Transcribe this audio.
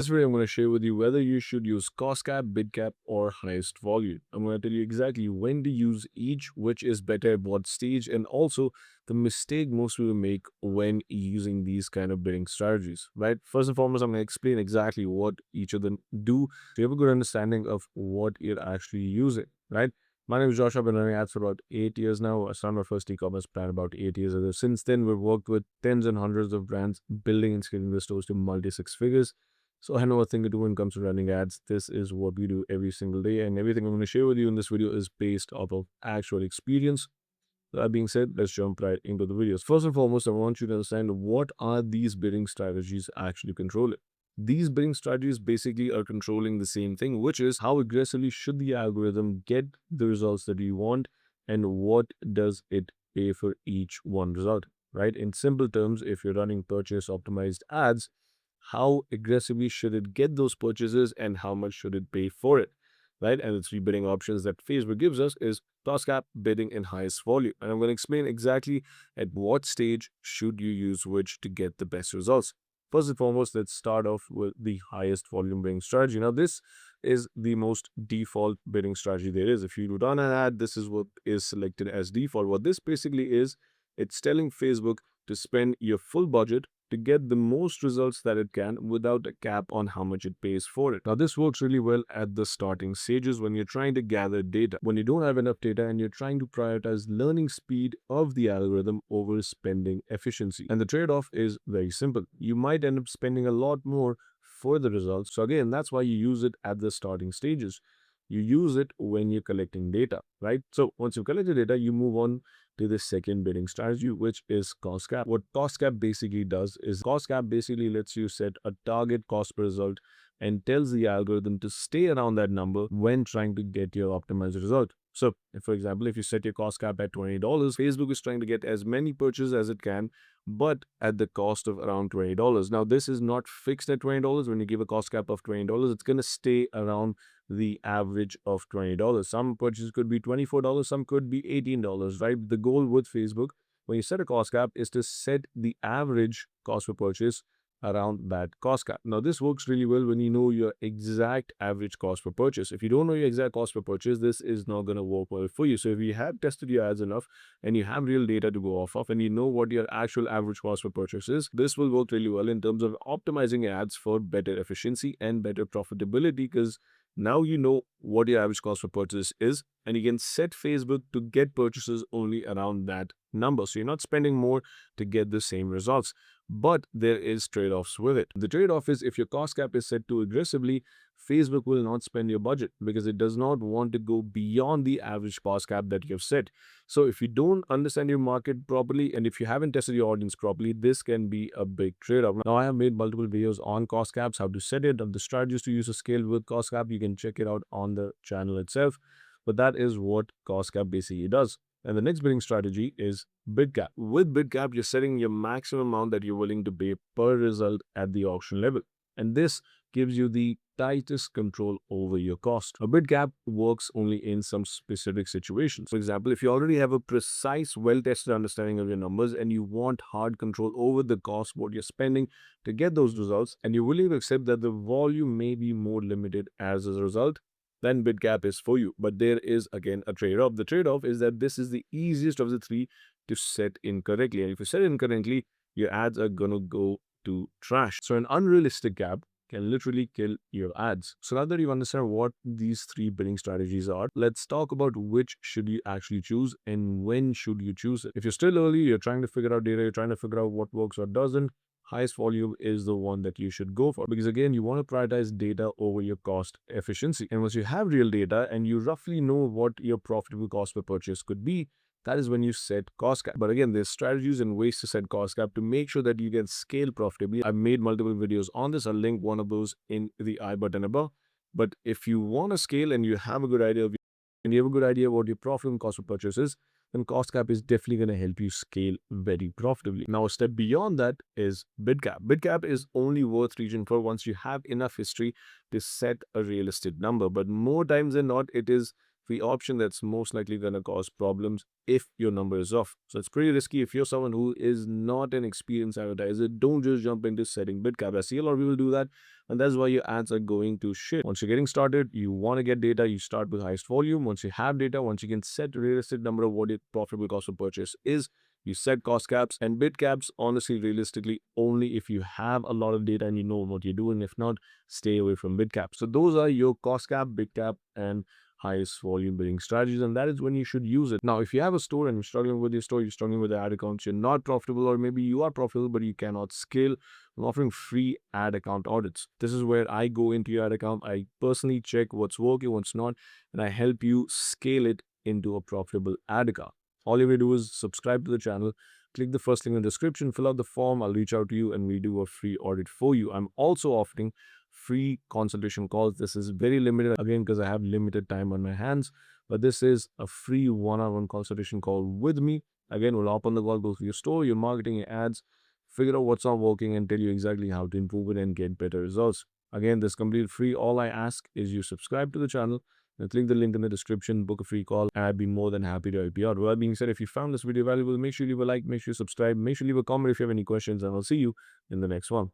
This video, I'm going to share with you whether you should use cost cap, bid cap, or highest volume. I'm going to tell you exactly when to use each, which is better at what stage, and also the mistake most people make when using these kind of bidding strategies, right? First and foremost, I'm going to explain exactly what each of them do so you have a good understanding of what you're actually using, right? My name is Josh. I've been running ads for about 8 years now. I started my first e-commerce brand about 8 years ago. Since then, we've worked with tens and hundreds of brands, building and scaling the stores to multi-six figures. So I know a thing to do when it comes to running ads. This is what we do every single day, and everything I'm going to share with you in this video is based off of actual experience. That being said, let's jump right into the videos. First and foremost, I want you to understand what are these bidding strategies actually controlling. These bidding strategies basically are controlling the same thing, which is how aggressively should the algorithm get the results that you want and what does it pay for each one result, right? In simple terms, if you're running purchase optimized ads, how aggressively should it get those purchases and how much should it pay for it, right? And the three bidding options that Facebook gives us is cost cap, bidding, and highest volume. And I'm going to explain exactly at what stage should you use which to get the best results. First and foremost, let's start off with the highest volume bidding strategy. Now, this is the most default bidding strategy there is. If you run an ad, this is what is selected as default. What this basically is, it's telling Facebook to spend your full budget to get the most results that it can without a cap on how much it pays for it. Now, this works really well at the starting stages when you're trying to gather data. When you don't have enough data and you're trying to prioritize learning speed of the algorithm over spending efficiency. And the trade-off is very simple. You might end up spending a lot more for the results. So again, that's why you use it at the starting stages. You use it when you're collecting data, right? So once you've collected data, you move on to the second bidding strategy, which is cost cap. What cost cap basically does is cost cap basically lets you set a target cost per result and tells the algorithm to stay around that number when trying to get your optimized result. So, for example, if you set your cost cap at $20, Facebook is trying to get as many purchases as it can, but at the cost of around $20. Now, this is not fixed at $20. When you give a cost cap of $20, it's going to stay around the average of $20. Some purchases could be $24, some could be $18, right? The goal with Facebook, when you set a cost cap, is to set the average cost per purchase around that cost cap. Now, this works really well when you know your exact average cost per purchase. If you don't know your exact cost per purchase, this is not going to work well for you. So if you have tested your ads enough and you have real data to go off of and you know what your actual average cost per purchase is, this will work really well in terms of optimizing ads for better efficiency and better profitability, because now you know what your average cost per purchase is, and you can set Facebook to get purchases only around that number. So you're not spending more to get the same results. But there is trade-offs with it. The trade-off is if your cost cap is set too aggressively, Facebook will not spend your budget because it does not want to go beyond the average cost cap that you've set. So if you don't understand your market properly and if you haven't tested your audience properly, this can be a big trade-off. Now, I have made multiple videos on cost caps, how to set it, and the strategies to use a scale with cost cap. You can check it out on the channel itself. But that is what cost cap basically does. And the next bidding strategy is bid cap. With bid cap, you're setting your maximum amount that you're willing to pay per result at the auction level. And this gives you the tightest control over your cost. A bid cap works only in some specific situations. For example, if you already have a precise, well-tested understanding of your numbers and you want hard control over the cost, what you're spending to get those results, and you're willing to accept that the volume may be more limited as a result, then bid cap is for you. But there is again a trade-off. The trade-off is that this is the easiest of the three to set incorrectly. And if you set it incorrectly, your ads are going to go to trash. So an unrealistic cap can literally kill your ads. So now that you understand what these three bidding strategies are, let's talk about which should you actually choose and when should you choose it. If you're still early, you're trying to figure out data, you're trying to figure out what works or doesn't, highest volume is the one that you should go for, because again, you want to prioritize data over your cost efficiency. And once you have real data and you roughly know what your profitable cost per purchase could be, that is when you set cost cap. But again, there's strategies and ways to set cost cap to make sure that you can scale profitably. I've made multiple videos on this. I'll link one of those in the I button above. But if you want to scale and you have a good idea of and you have a good idea what your profitable cost per purchase is, then cost cap is definitely going to help you scale very profitably. Now, a step beyond that is bid cap. Bid cap is only worth reaching for once you have enough history to set a realistic number. But more times than not, it is free option that's most likely going to cause problems if your number is off. So it's pretty risky. If you're someone who is not an experienced advertiser, don't just jump into setting bid cap. I see a lot of people do that, and that's why your ads are going to shit. Once you're getting started, you want to get data, you start with highest volume. Once you have data, once you can set a realistic number of what your profitable cost of purchase is, you set cost caps and bid caps, honestly, realistically, only if you have a lot of data and you know what you're doing. If not, stay away from bid caps. So those are your cost cap, bid cap, and highest volume bidding strategies, and that is when you should use it. Now, if you have a store and you're struggling with your store, you're struggling with the ad accounts, you're not profitable, or maybe you are profitable but you cannot scale, I'm offering free ad account audits. This is where I go into your ad account, I personally check what's working, what's not, and I help you scale it into a profitable ad account. All you have to do is subscribe to the channel, click the first link in the description, fill out the form, I'll reach out to you and we do a free audit for you. I'm also offering free consultation calls. This is very limited again because I have limited time on my hands, but this is a free one-on-one consultation call with me. Again, we'll hop on the call, go through your store, your marketing, your ads, figure out what's not working and tell you exactly how to improve it and get better results. Again, this is completely free. All I ask is you subscribe to the channel, click the link in the description, book a free call, and I'd be more than happy to help you out. With that being said, if you found this video valuable, make sure you leave a like, make sure you subscribe, make sure you leave a comment if you have any questions, and I'll see you in the next one.